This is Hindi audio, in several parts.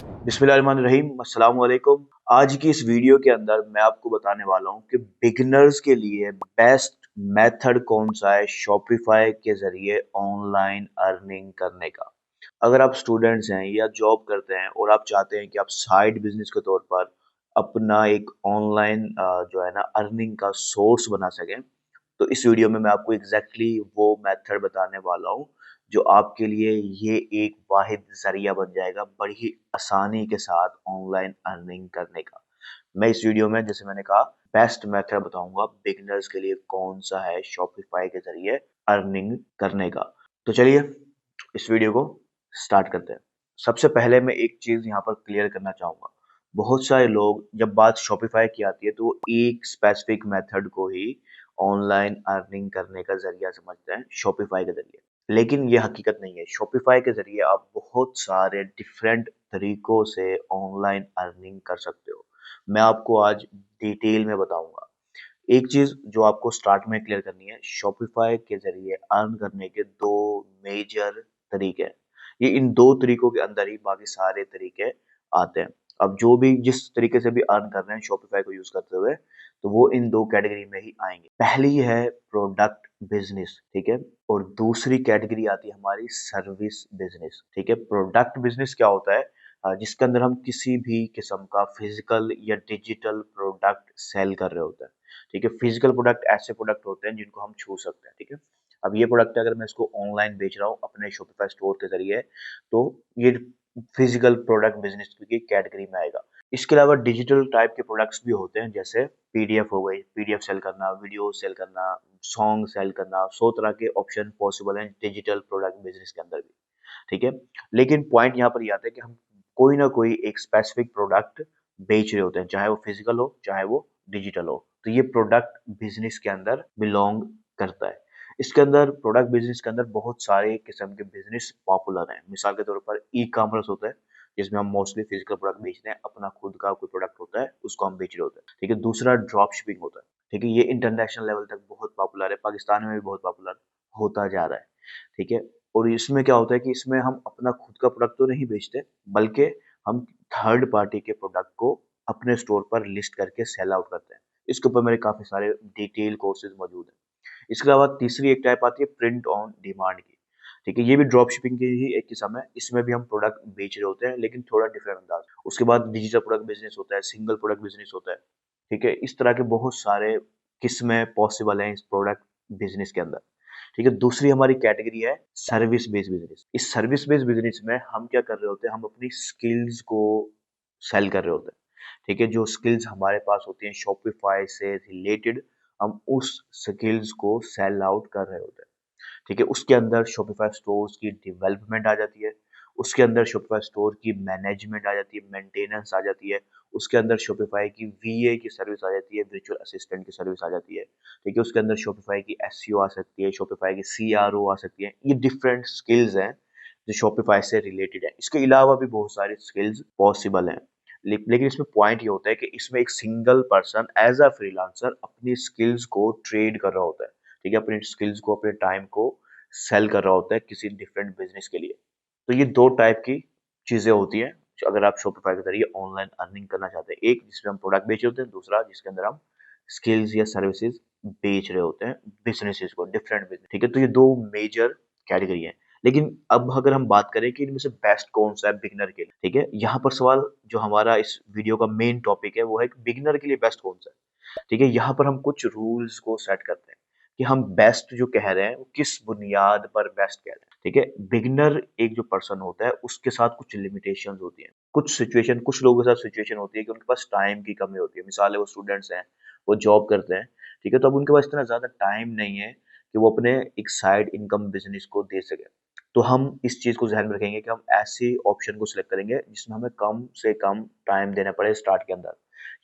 बिस्मिल्लाहिर्रहमानिर्रहीम अस्सलाम वालेकुम। आज की इस वीडियो के अंदर मैं आपको बताने वाला हूँ कि बिगिनर्स के लिए बेस्ट मेथड कौन सा है शॉपिफाई के ज़रिए ऑनलाइन अर्निंग करने का। अगर आप स्टूडेंट्स हैं या जॉब करते हैं और आप चाहते हैं कि आप साइड बिजनेस के तौर पर अपना एक ऑनलाइन जो है ना अर्निंग का सोर्स बना सकें, तो इस वीडियो में मैं आपको एग्जैक्टली वो मेथड बताने वाला हूँ जो आपके लिए ये एक वाहिद जरिया बन जाएगा बड़ी ही आसानी के साथ ऑनलाइन अर्निंग करने का। मैं इस वीडियो में जैसे मैंने कहा बेस्ट मेथड बताऊंगा बिगिनर्स के लिए कौन सा है शॉपिफाई के जरिए अर्निंग करने का। तो चलिए इस वीडियो को स्टार्ट करते हैं। सबसे पहले मैं एक चीज यहाँ पर क्लियर करना चाहूंगा। बहुत सारे लोग जब बात शॉपिफाई की आती है तो वो एक स्पेसिफिक मेथड को ही ऑनलाइन अर्निंग करने का जरिया समझते हैं शॉपिफाई के जरिए, लेकिन ये हकीकत नहीं है। शॉपिफाई के जरिए आप बहुत सारे डिफरेंट तरीकों से ऑनलाइन अर्निंग कर सकते हो। मैं आपको आज डिटेल में बताऊंगा। एक चीज जो आपको स्टार्ट में क्लियर करनी है, शॉपिफाई के जरिए अर्न करने के दो मेजर तरीके हैं। ये इन दो तरीकों के अंदर ही बाकी सारे तरीके आते हैं। अब जो भी जिस तरीके से भी अर्न कर रहे हैं शॉपिफाई को यूज करते हुए, तो वो इन दो कैटेगरी में ही आएंगे। पहली है प्रोडक्ट बिजनेस, ठीक है, और दूसरी कैटेगरी आती है हमारी सर्विस बिजनेस। ठीक है, प्रोडक्ट बिजनेस क्या होता है? जिसके अंदर हम किसी भी किस्म का फिजिकल या डिजिटल प्रोडक्ट सेल कर रहे होते हैं। ठीक है, फिजिकल प्रोडक्ट ऐसे प्रोडक्ट होते हैं जिनको हम छू सकते हैं। ठीक है, अब ये प्रोडक्ट अगर मैं इसको ऑनलाइन बेच रहा हूँ अपने शॉपिफाई स्टोर के जरिए, तो ये फिजिकल प्रोडक्ट बिजनेस की कैटेगरी में आएगा। इसके अलावा डिजिटल टाइप के प्रोडक्ट्स भी होते हैं, जैसे पीडीएफ हो गई, पीडीएफ सेल करना, वीडियो सेल करना, सॉन्ग सेल करना, 100 तरह के ऑप्शन पॉसिबल हैं डिजिटल प्रोडक्ट बिजनेस के अंदर भी। ठीक है, लेकिन पॉइंट यहाँ पर ये आता है कि हम कोई ना कोई एक स्पेसिफिक प्रोडक्ट बेच रहे होते हैं, चाहे वो फिजिकल हो चाहे वो डिजिटल हो। तो ये प्रोडक्ट बिजनेस के अंदर बिलोंग करता है। इसके अंदर प्रोडक्ट बिजनेस के अंदर बहुत सारे किस्म के बिजनेस पॉपुलर हैं। मिसाल के तौर पर ई कॉमर्स होता है, जिसमें हम मोस्टली फिजिकल प्रोडक्ट बेचते हैं, अपना खुद का कोई प्रोडक्ट होता है उसको हम बेच रहे होते हैं। ठीक है, दूसरा ड्रॉप शिपिंग होता है। ठीक है, ये इंटरनेशनल लेवल तक बहुत पॉपुलर है, पाकिस्तान में भी बहुत पॉपुलर होता जा रहा है। ठीक है, और इसमें क्या होता है कि इसमें हम अपना खुद का प्रोडक्ट तो नहीं बेचते, बल्कि हम थर्ड पार्टी के प्रोडक्ट को अपने स्टोर पर लिस्ट करके सेल आउट करते हैं। इसके ऊपर मेरे काफी सारे डिटेल कोर्सेज मौजूद हैं। इसके अलावा तीसरी एक टाइप आती है प्रिंट ऑन डिमांड की। ठीक है, ये भी ड्रॉप शिपिंग की ही एक किस्म है। इसमें भी हम प्रोडक्ट बेच रहे होते हैं, लेकिन थोड़ा डिफरेंट अंदाज। उसके बाद डिजिटल प्रोडक्ट बिजनेस होता है, सिंगल प्रोडक्ट बिजनेस होता है। ठीक है, इस तरह के बहुत सारे किस्में पॉसिबल हैं इस प्रोडक्ट बिजनेस के अंदर। ठीक है, दूसरी हमारी कैटेगरी है सर्विस बेस्ड बिजनेस। इस सर्विस बेस्ड बिजनेस में हम क्या कर रहे होते हैं, हम अपनी स्किल्स को सेल कर रहे होते हैं। ठीक है, जो स्किल्स हमारे पास होती हैं शॉपिफाई से रिलेटेड, हम उस स्किल्स को सेल आउट कर रहे होते हैं। ठीक है, उसके अंदर शॉपिफाई स्टोर्स की डेवलपमेंट आ जाती है, उसके अंदर शॉपिफाई स्टोर की मैनेजमेंट आ जाती है, मेंटेनेंस आ जाती है, उसके अंदर शॉपिफाई की वीए की सर्विस आ जाती है, वर्चुअल असिस्टेंट की सर्विस आ जाती है। ठीक है, उसके अंदर शॉपिफाई की एसईओ आ सकती है, शॉपिफाई की सीआरओ आ सकती है। ये डिफरेंट स्किल्स हैं जो शॉपिफाई से रिलेटेड है। इसके अलावा भी बहुत सारी स्किल्स पॉसिबल हैं, लेकिन इसमें पॉइंट ये होता है कि इसमें एक single person as a freelancer अपनी स्किल्स को ट्रेड कर रहा होता है। ठीक है, अपनी स्किल्स को, अपने टाइम को सेल कर रहा होता है किसी डिफरेंट बिजनेस के लिए। तो ये दो टाइप की चीजें होती हैं जो अगर आप शॉपिफाई के जरिए ऑनलाइन अर्निंग करना चाहते हैं। एक जिसमें हम प्रोडक्ट बेच रहे होते हैं, दूसरा जिसके अंदर हम स्किल्स या सर्विसेज बेच रहे होते हैं बिजनेसेस को, डिफरेंट बिजनेस। ठीक है, तो ये दो मेजर कैटेगरी है। लेकिन अब अगर हम बात करें कि इनमें से बेस्ट कौन सा है बिगिनर के लिए, ठीक है, यहाँ पर सवाल जो हमारा इस वीडियो का मेन टॉपिक है वो है कि बिगिनर के लिए बेस्ट कौन सा है। ठीक है, यहाँ पर हम कुछ रूल्स को सेट करते हैं कि हम बेस्ट जो कह रहे हैं वो किस बुनियाद पर बेस्ट कह रहे हैं। ठीक है, बिगिनर एक जो पर्सन होता है उसके साथ कुछ लिमिटेशंस होती हैं, कुछ सिचुएशन, कुछ लोगों के साथ सिचुएशन होती है कि उनके पास टाइम की कमी होती है। मिसाल है वो स्टूडेंट्स हैं, वो जॉब करते हैं। ठीक है, तो अब उनके पास इतना ज्यादा टाइम नहीं है कि वो अपने एक साइड इनकम बिजनेस को दे सके। तो हम इस चीज को ध्यान में रखेंगे कि हम ऐसी ऑप्शन को सिलेक्ट करेंगे जिसमें हमें कम से कम टाइम देना पड़े स्टार्ट के अंदर,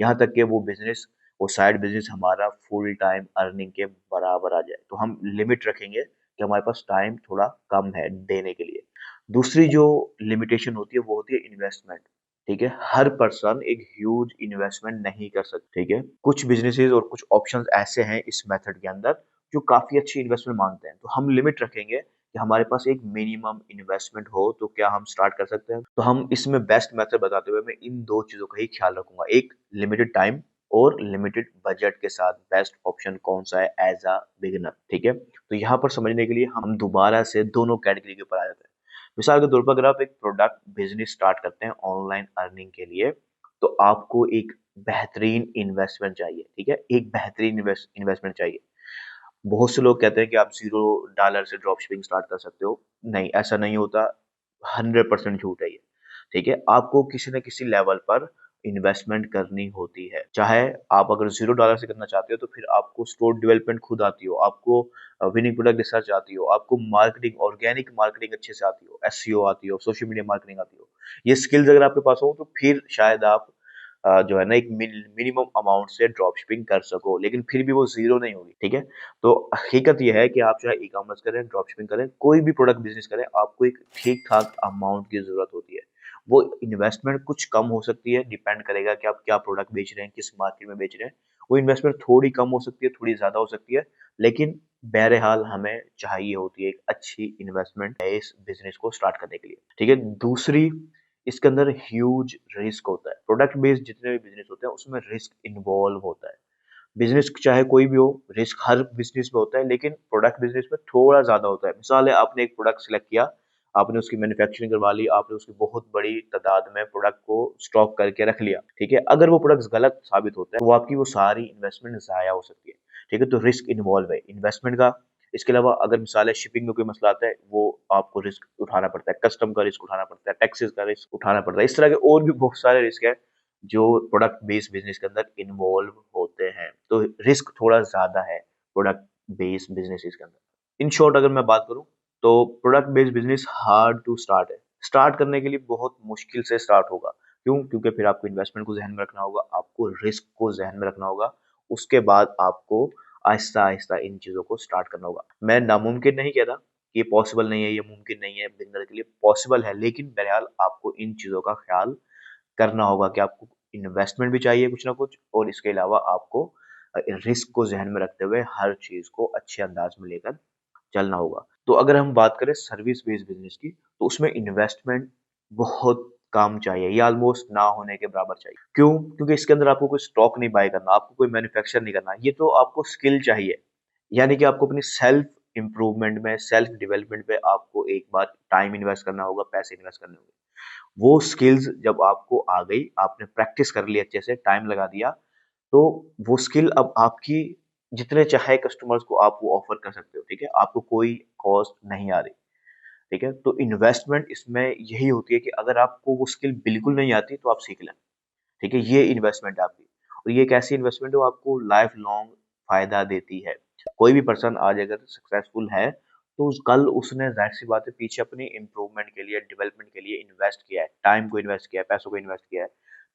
यहाँ तक कि वो बिजनेस, वो साइड बिजनेस हमारा फुल टाइम अर्निंग के बराबर आ जाए। तो हम लिमिट रखेंगे कि हमारे पास टाइम थोड़ा कम है देने के लिए। दूसरी जो लिमिटेशन होती है वो होती है इन्वेस्टमेंट। ठीक है, हर पर्सन एक ह्यूज इन्वेस्टमेंट नहीं कर सकता। ठीक है, कुछ बिजनेसेस और कुछ ऑप्शंस ऐसे हैं इस मेथड के अंदर जो काफी अच्छी इन्वेस्टमेंट मांगते हैं, तो हम लिमिट रखेंगे कि हमारे पास एक मिनिमम इन्वेस्टमेंट हो तो क्या हम स्टार्ट कर सकते हैं। तो हम इसमें बेस्ट मेथड बताते हुए मैं इन दो चीजों का ही ख्याल रखूंगा, एक लिमिटेड टाइम और लिमिटेड बजट के साथ बेस्ट ऑप्शन कौन सा है एज अ बिगिनर। ठीक है, तो यहाँ पर समझने के लिए हम दोबारा से दोनों कैटेगरी के ऊपर आ जाते हैं। मिसाल के तौर पर अगर आप एक प्रोडक्ट बिजनेस स्टार्ट करते हैं ऑनलाइन अर्निंग के लिए, तो आपको एक बेहतरीन इन्वेस्टमेंट चाहिए। ठीक है, एक बेहतरीन इन्वेस्टमेंट चाहिए। बहुत से लोग कहते हैं कि आप $0 से ड्रॉप शिपिंग स्टार्ट कर सकते हो। नहीं, ऐसा नहीं होता। 100% झूठ है ये। ठीक है, आपको किसी न किसी लेवल पर इन्वेस्टमेंट करनी होती है। चाहे आप अगर $0 से करना चाहते हो तो फिर आपको स्टोर डेवलपमेंट खुद आती हो, आपको विनिंग प्रोडक्ट रिसर्च आती हो, आपको मार्केटिंग, ऑर्गेनिक मार्केटिंग अच्छे से आती हो, एसईओ आती हो, सोशल मीडिया मार्केटिंग आती हो। ये स्किल्स अगर आपके पास हो तो फिर शायद आप जो है ना एक मिनिमम अमाउंट से ड्रॉप शिपिंग कर सको, लेकिन फिर भी वो ज़ीरो नहीं होगी। ठीक है, तो हकीकत ये है कि आप चाहे ई कॉमर्स करें, ड्रॉप शिपिंग करें, कोई भी प्रोडक्ट बिजनेस करें, आपको एक ठीक ठाक अमाउंट की जरूरत होती है। वो इन्वेस्टमेंट कुछ कम हो सकती है, डिपेंड करेगा कि आप क्या प्रोडक्ट बेच रहे हैं, किस मार्केट में बेच रहे हैं। वो इन्वेस्टमेंट थोड़ी कम हो सकती है, थोड़ी ज्यादा हो सकती है, लेकिन बहरहाल हमें चाहिए होती है एक अच्छी इन्वेस्टमेंट है इस बिजनेस को स्टार्ट करने के लिए। ठीक है, दूसरी, इसके अंदर ह्यूज रिस्क होता है। प्रोडक्ट बेस्ड जितने भी बिजनेस होते हैं उसमें रिस्क इन्वॉल्व होता है। बिजनेस चाहे कोई भी हो, रिस्क हर बिजनेस में होता है, लेकिन प्रोडक्ट बिजनेस में थोड़ा ज्यादा होता है। मिसाल है, आपने एक प्रोडक्ट सिलेक्ट किया, आपने उसकी मैन्युफैक्चरिंग करवा ली, आपने उसकी बहुत बड़ी तादाद में प्रोडक्ट को स्टॉक करके रख लिया। ठीक है, अगर वो प्रोडक्ट गलत साबित होता है तो वो आपकी वो सारी इन्वेस्टमेंट जाया हो सकती है। ठीक है, तो रिस्क इन्वॉल्व है इन्वेस्टमेंट का। इसके अलावा अगर मिसाल है शिपिंग में कोई मसला आता है, वो आपको रिस्क उठाना पड़ता है, कस्टम का रिस्क उठाना पड़ता है, टैक्सेस का रिस्क उठाना पड़ता है। इस तरह के और भी बहुत सारे रिस्क है जो प्रोडक्ट बेस्ड बिजनेस के अंदर इन्वॉल्व होते हैं। तो रिस्क थोड़ा ज्यादा है प्रोडक्ट बेस्ड बिजनेस के अंदर। इन शॉर्ट अगर मैं बात करूं तो product based business hard to start है। स्टार्ट करने के लिए बहुत मुश्किल से स्टार्ट होगा। क्यों? क्योंकि फिर आपको इन्वेस्टमेंट को ज़हन में रखना होगा, आपको रिस्क को ज़हन में रखना होगा, उसके बाद आपको आहिस्ता-आहिस्ता इन चीज़ों को स्टार्ट करना होगा। मैं नामुमकिन नहीं कह रहा कि ये पॉसिबल नहीं है, ये मुमकिन नहीं है, बिगिनर के लिए पॉसिबल है, लेकिन बहरहाल आपको इन चीज़ों का ख्याल करना होगा कि आपको इन्वेस्टमेंट भी चाहिए कुछ ना कुछ, और इसके अलावा आपको रिस्क को ज़हन में रखते हुए हर चीज़ को अच्छे अंदाज में लेकर चलना होगा। तो अगर हम बात करें सर्विस बेस्ड बिज़नेस की, तो उसमें इन्वेस्टमेंट बहुत कम चाहिए, ये ऑलमोस्ट ना होने के बराबर चाहिए। क्यों? क्योंकि इसके अंदर आपको कोई स्टॉक नहीं बाय करना, आपको कोई मैन्युफैक्चर नहीं करना, ये तो आपको स्किल चाहिए। यानी कि आपको अपनी सेल्फ इम्प्रूवमेंट में, सेल्फ डेवलपमेंट पे आपको एक बार टाइम इन्वेस्ट करना होगा, पैसे इन्वेस्ट करने होंगे। वो स्किल्स जब आपको आ गई, आपने प्रैक्टिस कर ली अच्छे से, टाइम लगा दिया, तो वो स्किल अब आपकी जितने चाहे कस्टमर्स को आप वो ऑफर कर सकते हो। ठीक है, आपको कोई कॉस्ट नहीं आ रही। ठीक है, तो इन्वेस्टमेंट इसमें यही होती है कि अगर आपको वो स्किल बिल्कुल नहीं आती तो आप सीख लें। ठीक है, ये इन्वेस्टमेंट है आपकी, और ये एक ऐसी इन्वेस्टमेंट है वो आपको लाइफ लॉन्ग फायदा देती है। कोई भी पर्सन आज अगर सक्सेसफुल है तो कल उसने जाहिर सी बात है पीछे अपनी इम्प्रूवमेंट के लिए, डेवलपमेंट के लिए इन्वेस्ट किया है, टाइम को इन्वेस्ट किया है, पैसों को इन्वेस्ट किया है,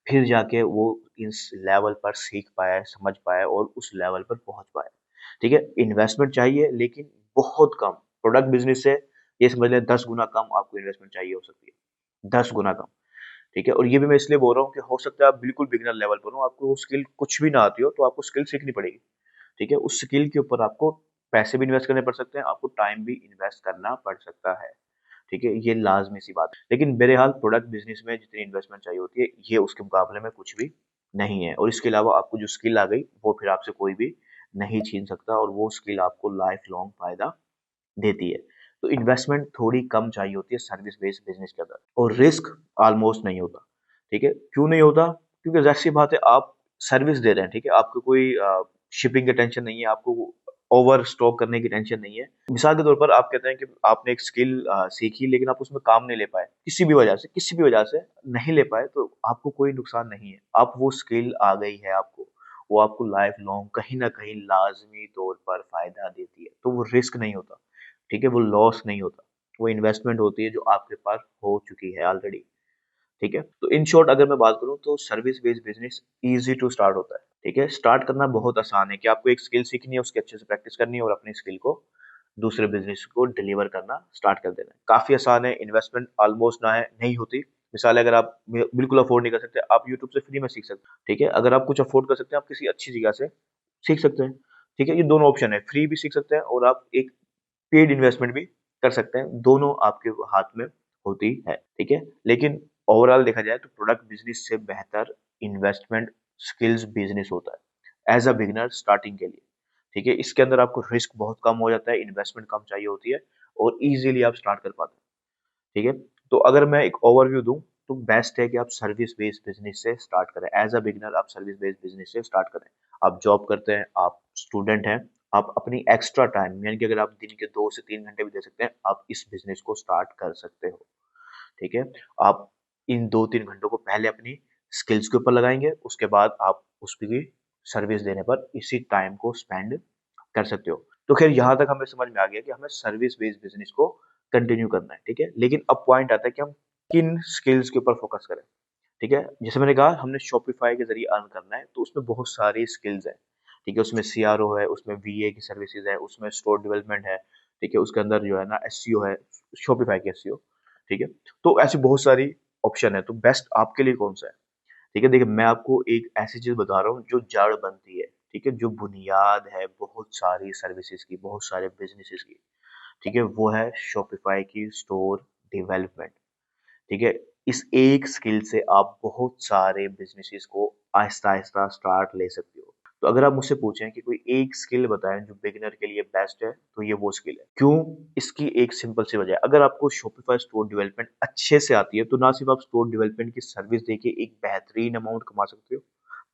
फिर जाके वो इस लेवल पर सीख पाया है, समझ पाया है और उस लेवल पर पहुंच पाया है। ठीक है, इन्वेस्टमेंट चाहिए लेकिन बहुत कम। प्रोडक्ट बिजनेस से ये समझ लें 10 गुना कम आपको इन्वेस्टमेंट चाहिए हो सकती है, 10 गुना कम। ठीक है, और ये भी मैं इसलिए बोल रहा हूँ कि हो सकता है आप बिल्कुल बिगिनर लेवल पर हो, आपको वो स्किल कुछ भी ना आती हो, तो आपको स्किल सीखनी पड़ेगी। ठीक है, उस स्किल के ऊपर आपको पैसे भी इन्वेस्ट करने पड़ सकते हैं, आपको टाइम भी इन्वेस्ट करना पड़ सकता है। ठीक है, ये लाजमी सी बात है। लेकिन बहरहाल प्रोडक्ट बिजनेस में जितनी इन्वेस्टमेंट चाहिए होती है, ये उसके मुकाबले में कुछ भी नहीं है, और इसके अलावा आपको जो स्किल आ गई वो फिर आपसे कोई भी नहीं छीन सकता, और वो स्किल आपको लाइफ लॉन्ग फायदा देती है। तो इन्वेस्टमेंट थोड़ी कम चाहिए होती है सर्विस बेस्ड बिजनेस के अंदर, और रिस्क ऑलमोस्ट नहीं होता। ठीक है, क्यों नहीं होता? क्योंकि जाहिर सी बात है आप सर्विस दे रहे हैं। ठीक है, आपको कोई शिपिंग की टेंशन नहीं है, आपको ओवर स्टॉक करने की टेंशन नहीं है। मिसाल के तौर पर आप कहते हैं कि आपने एक स्किल सीखी लेकिन आप उसमें काम नहीं ले पाए, किसी भी वजह से नहीं ले पाए, तो आपको कोई नुकसान नहीं है। आप वो स्किल आ गई है आपको, वो आपको लाइफ लॉन्ग कहीं ना कहीं लाजमी तौर पर फायदा देती है, तो वो रिस्क नहीं होता। ठीक है, वो लॉस नहीं होता, वो इन्वेस्टमेंट होती है जो आपके पास हो चुकी है ऑलरेडी। ठीक है, तो इन शॉर्ट अगर मैं बात करूं तो service based business easy to start होता है। ठीक है, स्टार्ट करना बहुत आसान है कि आपको एक स्किल सीखनी है, उसके अच्छे से प्रैक्टिस करनी है और अपनी स्किल को दूसरे बिजनेस को डिलीवर करना स्टार्ट कर देना है। काफी आसान है, इन्वेस्टमेंट ऑलमोस्ट ना है, नहीं होती। मिसाल है, अगर आप बिल्कुल अफोर्ड नहीं कर सकते, आप यूट्यूब से फ्री में सीख सकते हैं। ठीक है, अगर आप कुछ अफोर्ड कर सकते हैं, आप किसी अच्छी जगह से सीख सकते हैं। ठीक है, ये दोनों ऑप्शन है, फ्री भी सीख सकते हैं और आप एक पेड इन्वेस्टमेंट भी कर सकते हैं, दोनों आपके हाथ में होती है, ठीक है। लेकिन ओवरऑल देखा जाए तो प्रोडक्ट बिजनेस से बेहतर इन्वेस्टमेंट स्किल्स बिजनेस होता है एज अ बिगिनर स्टार्टिंग के लिए, ठीक है। इसके अंदर आपको रिस्क बहुत कम हो जाता है, इन्वेस्टमेंट कम चाहिए होती है और इजीली आप स्टार्ट कर पाते हैं, ठीक है। तो अगर मैं एक ओवरव्यू दूं तो बेस्ट है कि आप सर्विस बेस्ड बिजनेस से स्टार्ट करें, एज अ बिगिनर आप सर्विस बेस्ड बिजनेस से स्टार्ट करें। आप जॉब करते हैं, आप स्टूडेंट हैं, आप अपनी एक्स्ट्रा टाइम यानी कि अगर आप दिन के 2 से 3 घंटे भी दे सकते हैं, आप इस बिजनेस को स्टार्ट कर सकते हो, ठीक है। आप इन 2-3 घंटों को पहले अपनी स्किल्स के ऊपर लगाएंगे, उसके बाद आप उसकी सर्विस देने पर इसी टाइम को स्पेंड कर सकते हो। तो खैर यहाँ तक हमें समझ में आ गया कि हमें सर्विस बेस्ड बिजनेस को कंटिन्यू करना है, ठीक है। लेकिन अब पॉइंट आता है कि हम किन स्किल्स के ऊपर फोकस करें, ठीक है। जैसे मैंने कहा हमने शॉपिफाई के जरिए अर्न करना है, तो उसमें बहुत सारी स्किल्स हैं, ठीक है। उसमें सीआरओ है, उसमें वीए की सर्विसेज है, उसमें स्टोर डेवलपमेंट है, ठीक है। उसके अंदर जो है ना एसईओ है, शॉपिफाई की एसईओ, ठीक है। तो ऐसी बहुत सारी ऑप्शन है, तो बेस्ट आपके लिए कौन सा है, ठीक है। देखिए मैं आपको एक ऐसी चीज बता रहा हूँ जो जड़ बनती है, ठीक है, जो बुनियाद है बहुत सारी सर्विसेज की, बहुत सारे बिजनेसेस की, ठीक है, वो है शॉपिफाई की स्टोर डेवलपमेंट, ठीक है। इस एक स्किल से आप बहुत सारे बिजनेसेस को आहिस्ता आहिस्ता स्टार्ट ले सकते हो। तो अगर आप मुझसे पूछें कि कोई एक स्किल बताएं जो बिगिनर के लिए बेस्ट है, तो ये वो स्किल है। क्यों? इसकी एक सिंपल सी वजह है, अगर आपको शॉपिफाई स्टोर डेवलपमेंट अच्छे से आती है तो ना सिर्फ आप स्टोर डेवलपमेंट की सर्विस देके एक बेहतरीन अमाउंट कमा सकते हो,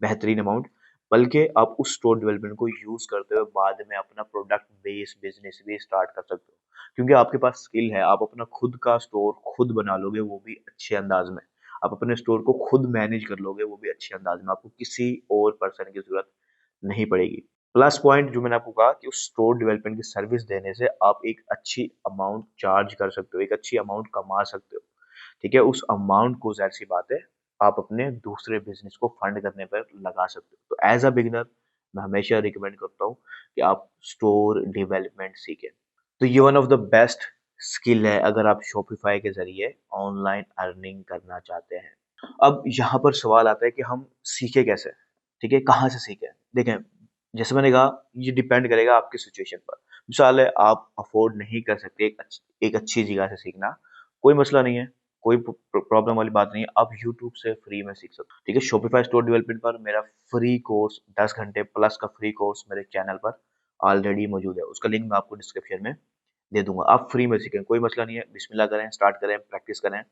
बेहतरीन अमाउंट, बल्कि आप उस स्टोर डेवलपमेंट को यूज करते हुए बाद में अपना प्रोडक्ट बेस्ड बिजनेस भी स्टार्ट कर सकते हो, क्योंकि आपके पास स्किल है। आप अपना खुद का स्टोर खुद बना लोगे, वो भी अच्छे अंदाज में। आप अपने स्टोर को खुद मैनेज कर लोगे, वो भी अच्छे अंदाज में। आपको किसी और पर्सन की जरूरत नहीं पड़ेगी। प्लस पॉइंट जो मैंने आपको कहा कि उस स्टोर डेवलपमेंट की सर्विस देने से आप एक अच्छी अमाउंट चार्ज कर सकते हो, एक अच्छी अमाउंट कमा सकते हो, ठीक है। उस अमाउंट को जाहिर सी बात है आप अपने दूसरे बिजनेस को फंड करने पर लगा सकते हो। तो एज अ बिगिनर मैं हमेशा रिकमेंड करता हूँ कि आप स्टोर डेवलपमेंट सीखें। तो ये one of the best skill है अगर आप शॉपिफाई के जरिए ऑनलाइन अर्निंग करना चाहते हैं। अब यहाँ पर सवाल आता है कि हम सीखे कैसे, ठीक है, कहाँ से सीखें। देखें जैसे मैंने कहा ये डिपेंड करेगा आपकी सिचुएशन पर। मिसाल है आप अफोर्ड नहीं कर सकते एक अच्छी जगह से सीखना, कोई मसला नहीं है, कोई प्रॉब्लम वाली बात नहीं है, आप यूट्यूब से फ्री में सीख सकते हो, ठीक है। शॉपिफाई स्टोर डेवलपमेंट पर मेरा फ्री कोर्स 10 घंटे प्लस का फ्री कोर्स मेरे चैनल पर ऑलरेडी मौजूद है, उसका लिंक मैं आपको डिस्क्रिप्शन में दे दूंगा। आप फ्री में सीखें, कोई मसला नहीं है, बिस्मिल्लाह करें, स्टार्ट करें, प्रैक्टिस करें,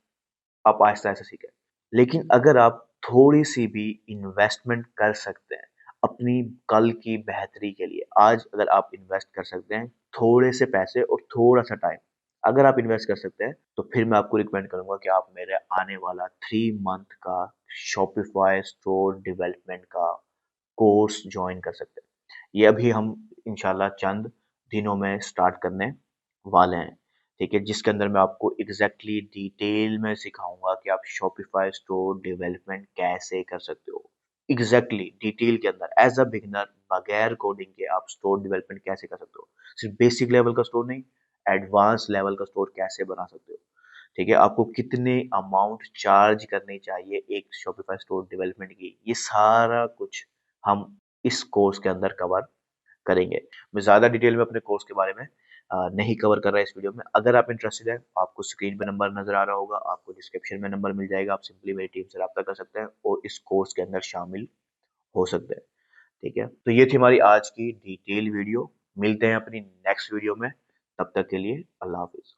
आप आहिस्ता आहिस्ता सीखें। लेकिन अगर आप थोड़ी सी भी इन्वेस्टमेंट कर सकते हैं अपनी कल की बेहतरी के लिए, आज अगर आप इन्वेस्ट कर सकते हैं थोड़े से पैसे और थोड़ा सा टाइम, अगर आप इन्वेस्ट कर सकते हैं, तो फिर मैं आपको रिकमेंड करूंगा कि आप मेरे आने वाला 3 मंथ का शॉपिफाई स्टोर डेवलपमेंट का कोर्स ज्वाइन कर सकते हैं। ये अभी हम इंशाल्लाह चंद दिनों में स्टार्ट करने वाले हैं, ठीक है, जिसके अंदर मैं आपको एग्जैक्टली डिटेल में सिखाऊंगा कि आप शॉपिफाई स्टोर डेवलपमेंट कैसे कर सकते हो, एग्जैक्टली डिटेल के अंदर एज अ बिगिनर बगैर कोडिंग के आप स्टोर डेवलपमेंट कैसे कर सकते हो। सिर्फ बेसिक लेवल का स्टोर नहीं, एडवांस लेवल का स्टोर कैसे बना सकते हो, ठीक है। आपको कितने अमाउंट चार्ज करनी चाहिए एक शॉपिफाई स्टोर डेवलपमेंट की, ये सारा कुछ हम इस कोर्स के अंदर कवर करेंगे। मैं ज़्यादा डिटेल में अपने कोर्स के बारे में नहीं कवर कर रहा इस वीडियो में। अगर आप इंटरेस्टेड हैं, आपको स्क्रीन पे नंबर नज़र आ रहा होगा, आपको डिस्क्रिप्शन में नंबर मिल जाएगा, आप सिंपली मेरी टीम से राब्ता कर सकते हैं और इस कोर्स के अंदर शामिल हो सकते हैं, ठीक है। तो ये थी हमारी आज की डिटेल वीडियो, मिलते हैं अपनी नेक्स्ट वीडियो में, तब तक के लिए अल्लाह हाफिज़।